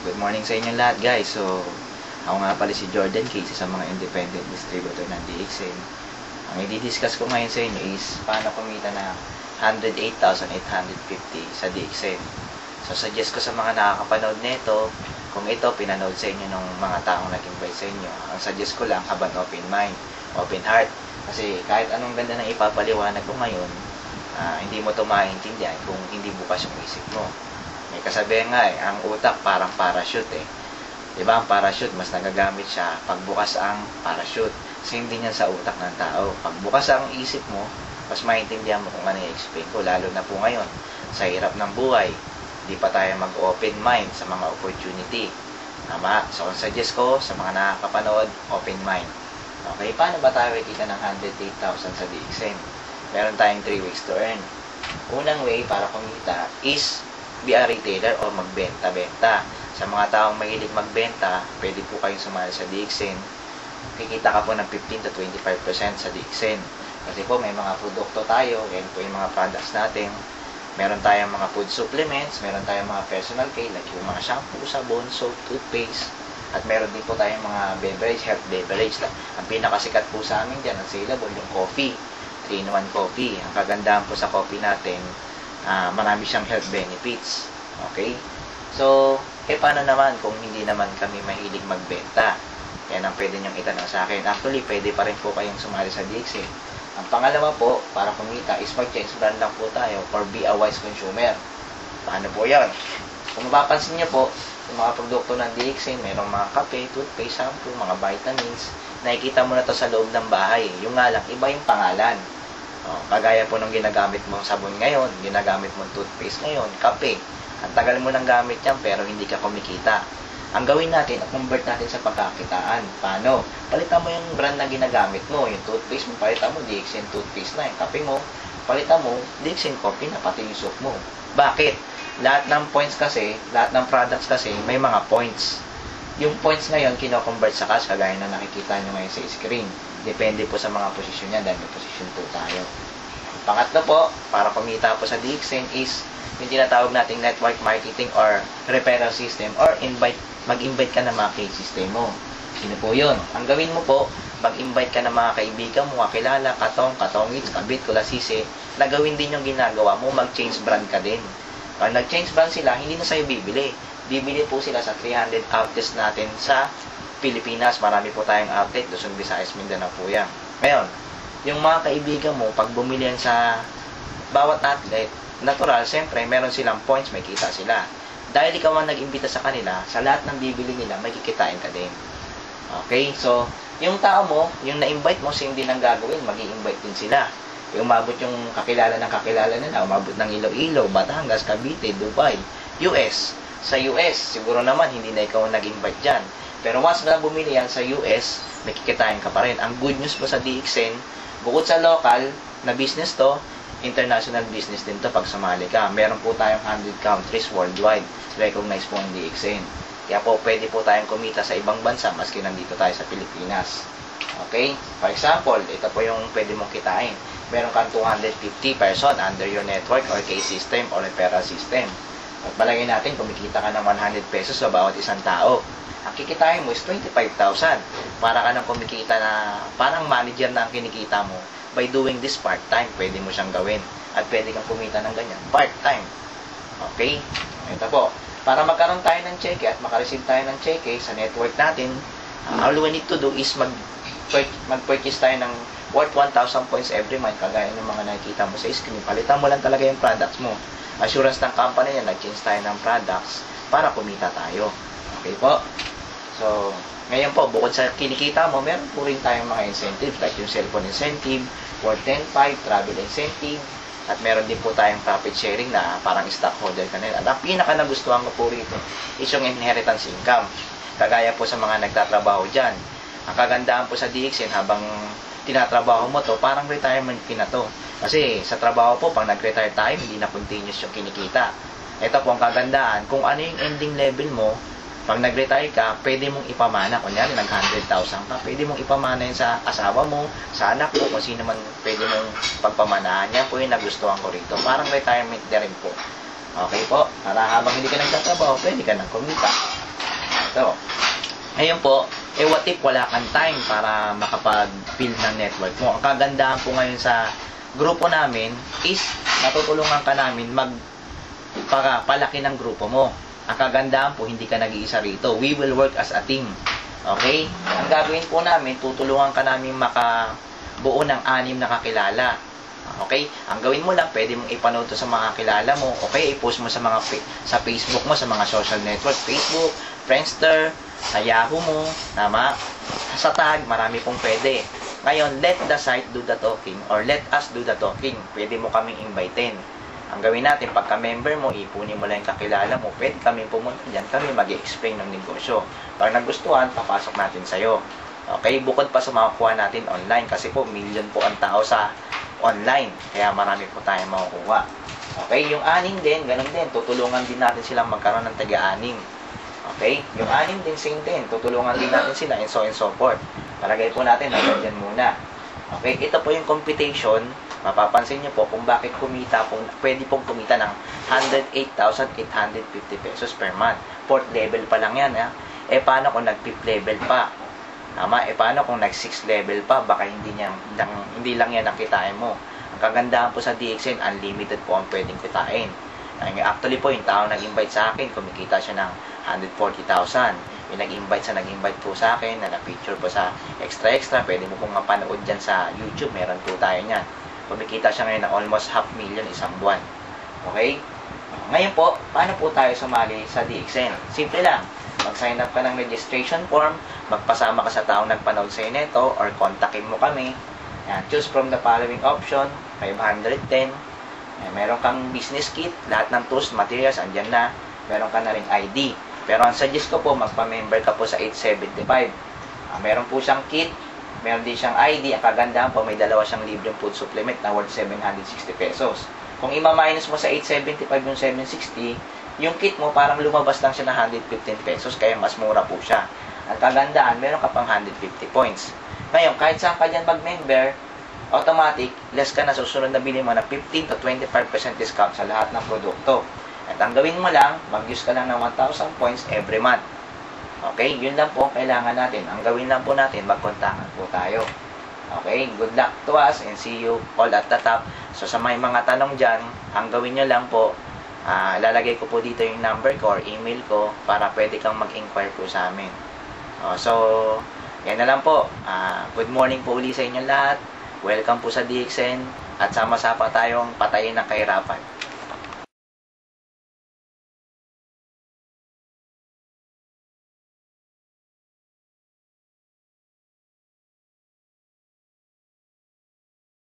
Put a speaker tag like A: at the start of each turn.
A: Good morning sa inyo lahat guys. So, ako nga pala si Jordan Casey sa mga independent distributor ng DXN. Ang i-discuss ko ngayon sa inyo is paano kumita na 108,850 sa DXN. So, suggest ko sa mga nakakapanood nito, kung ito pinanood sa inyo ng mga taong nag-invite sa inyo, ang suggest ko lang habang open mind, open heart. Kasi kahit anong ganda ng ipapaliwanag ko ngayon, hindi mo ito maintindihan kung hindi bukas yung isip mo. May kasabihan nga ang utak parang parachute eh. Diba, ang parachute, mas nagagamit siya pagbukas ang parachute. Same din yan sa utak ng tao. Pagbukas ang isip mo, mas maintindihan mo kung ano i-explain ko. Lalo na po ngayon, sa hirap ng buhay, di pa tayo mag-open mind sa mga opportunity. Tama? So, ang suggest ko sa mga nakakapanood, open mind. Okay, paano ba tayo kita ng 108,000 sa DXN? Meron tayong 3 ways to earn. Unang way para kumita is be a retailer o magbenta-benta. Sa mga taong mahilig magbenta, pwede po kayong sumali sa DXN. Kikita ka po ng 15 to 25% sa DXN. Kasi po may mga produkto tayo, yan po yung mga products natin. Meron tayong mga food supplements, meron tayong mga personal care, like yung mga shampoo, sabon, soap, toothpaste. At meron din po tayong mga beverage, health beverage. Ang pinakasikat po sa amin dyan, ang saleable, yung coffee. 3-in-1 coffee. Ang kagandahan po sa coffee natin, marami siyang health benefits. Okay? So, paano naman kung hindi naman kami mahilig magbenta? Yan ang pwede nyong itanong sa akin. Actually, pwede pa rin po kayong sumali sa DXN. Ang pangalawa po, para kumita, is mag-change brand lang po tayo or be a wise consumer. Paano po yan? Kung mapapansin nyo po, yung mga produkto ng DXN, mayroong mga kape, toothpaste, shampoo, mga vitamins, nakikita mo na to sa loob ng bahay. Yung nga lang, iba yung pangalan. Kagaya po nung ginagamit mong sabon ngayon, ginagamit mong toothpaste ngayon, kape. Ang tagal mo nang gamit yan pero hindi ka kumikita. Ang gawin natin, convert natin sa pagkakitaan. Paano? Palitan mo yung brand na ginagamit mo. Yung toothpaste mo, palitan mo, DXN toothpaste na. Yung kape mo, palitan mo, DXN coffee na, pati yung soap mo. Bakit? Lahat ng points kasi, lahat ng products kasi, may mga points. Yung points ngayon, kino-convert sa cash, kagaya na nakikita nyo ngayon sa screen. Depende po sa mga posisyon niya, dahil may posisyon po tayo. Pangatlo po, para kumita po sa DXN is yung tinatawag nating network marketing or referral system or mag-invite ka ng mga case system mo. Sino po yun? Ang gawin mo po, mag-invite ka ng mga kaibigan mo, kakilala, katongits, kabit, kulasisi, na gawin din yung ginagawa mo, mag-change brand ka din. Pag nag-change brand sila, hindi na sa'yo bibili. Bibili po sila sa 300 outlets natin sa Pilipinas. Marami po tayong outlet, Luzon, Visayas, Mindanao po yan. Ngayon, yung mga kaibigan mo, pag bumili yan sa bawat outlet, natural, siyempre, meron silang points, may kita sila. Dahil ikaw ang nag-imbita sa kanila, sa lahat ng bibili nila, may kikitain ka din. Okay? So, yung tao mo, yung na-invite mo, same din ang gagawin, mag-i-invite din sila. Yung umabot yung kakilala nila, umabot ng Iloilo, Batangas, Cavite, Dubai, US. Sa US, siguro naman, hindi na ikaw nag-invite dyan. Pero once na bumili yan sa US, may kikitain ka pa rin. Ang good news po sa DXN, bukod sa local na business to, international business din to pag sumali ka. Meron po tayong 100 countries worldwide. Recognized po ang DXN. Kaya po, pwede po tayong kumita sa ibang bansa maski nandito tayo sa Pilipinas. Okay? For example, ito po yung pwede mong kitain. Meron kang 250 person under your network or case system or referral system. At balagay natin, kumikita ka ng 100 pesos sa bawat isang tao. Ang kikitain mo is 25,000. Para ka nang kumikita na parang manager na ang kinikita mo. By doing this part-time, pwede mo siyang gawin. At pwede kang kumita ng ganyan. Part-time. Okay? Ito po. Para magkaroon tayo ng cheque at makareceive tayo ng cheque sa network natin, all we need to do is mag-purchase tayo ng worth 1,000 points every month. Kagaya ng mga nakikita mo sa screen. Palitan mo lang talaga yung products mo. Assurance ng company niya, nag-change tayo ng products para kumita tayo. Okay po? So, ngayon po, bukod sa kinikita mo, meron po rin tayong mga incentives like yung cellphone incentive, worth 10,500, travel incentive, at meron din po tayong profit sharing na parang stockholder ka nila. At ang pinaka nagustuhan ko po rito is yung inheritance income. Kagaya po sa mga nagtatrabaho dyan. Ang kagandahan po sa DXN, habang tinatrabaho mo to, parang retirement fee na to. Kasi sa trabaho po, pag nag-retire tayo, hindi na continuous yung kinikita. Ito po ang kagandahan, kung ano yung ending level mo, pag nag-retire ka, pwede mong ipamana. Kunyari, nag-100,000 ka, pwede mong ipamana yun sa asawa mo, sa anak mo, kung sino man pwede mong pagpamanahan. Yan po yung nagustuhan ko rito. Parang retirement na rin po. Okay po? Para habang hindi ka nagtatrabaho, pwede ka nang kumita. nito. Ngayon po, what if wala kang time para makapag-build ng network mo? Ang kagandahan po ngayon sa grupo namin is natutulungan ka namin palaki ng grupo mo. Ang kagandahan po, hindi ka nag-iisa rito. We will work as a team. Okay? Ang gagawin po namin, tutulungan ka namin makabuo ng 6 na kakilala. Okay? Ang gawin mo lang, pwede mong ipanood to sa mga kilala mo. Okay? I-post mo sa sa Facebook mo, sa mga social network, Facebook, Friendster, sa Yahoo mo, tama? Sa tag, marami pong pwede. Ngayon, let the site do the talking or let us do the talking. Pwede mo kaming invitein. Ang gawin natin, pagka-member mo, ipunin mo lang yung kakilala mo, pwede kami pumunta dyan, kami mag-explain ng negosyo. Pag nagustuhan, papasok natin sa'yo. Okay? Bukod pa sa makukuha natin online, kasi po, million po ang tao sa online. Kaya marami po tayong makukuha. Okay? Yung 6 din, ganun din. Tutulungan din natin silang magkaroon ng taga-6. Okay? Yung 6 din, same din. Tutulungan din natin sila and so forth. Palagay po natin, hanggang dyan muna. Okay? Ito po yung computation. Mapapansin nyo po kung bakit pwede pong kumita ng 108,850 pesos per month. 4th level pa lang yan. Eh, paano kung nag-5th level pa? Tama? Eh, paano kung nag-6th level pa? Baka hindi lang yan ang kitain mo. Ang kagandahan po sa DXN, unlimited po ang pwedeng kitain. Actually po, yung tao nag-invite sa akin, kumikita siya ng 140,000. Yung nag-invite po sa akin, na na-picture po sa extra, pwede mo pong mapanood dyan sa YouTube, meron po tayo niyan. Kumikita siya ngayon ng almost 500,000 isang buwan. Okay? Ngayon po, paano po tayo sumali sa DXN? Simple lang. Mag-sign up ka ng registration form, magpasama ka sa taong nagpanood sa neto, or kontakin mo kami. Yan, choose from the following option, 510. Yan, meron kang business kit, lahat ng tools, materials, andyan na. Meron ka na rin ID. Pero ang suggest ko po, magpa-member ka po sa 875. Meron po siyang kit, meron din siyang ID. Ang kagandahan po, may dalawa siyang libreng food supplement na worth 760 pesos. Kung ima-minus mo sa 875 yung 760, yung kit mo parang lumabas lang siya na 115 pesos, kaya mas mura po siya. Ang kagandahan, meron ka pang 150 points. Ngayon, kahit saan ka dyan mag-member, automatic, less ka na susunod na bili mo na 15 to 25% discount sa lahat ng produkto. At ang gawin mo lang, mag-use ka lang ng 1,000 points every month. Okay? Yun lang po ang kailangan natin. Ang gawin lang po natin, magkontakan po tayo. Okay? Good luck to us and see you all at the top. So sa may mga tanong dyan, ang gawin nyo lang po, lalagay ko po dito yung number ko or email ko para pwede kang mag-inquire po sa amin. So, yan na lang po. Good morning po uli sa inyo lahat. Welcome po sa DXN at sama-sama tayong patayin ng kahirapan.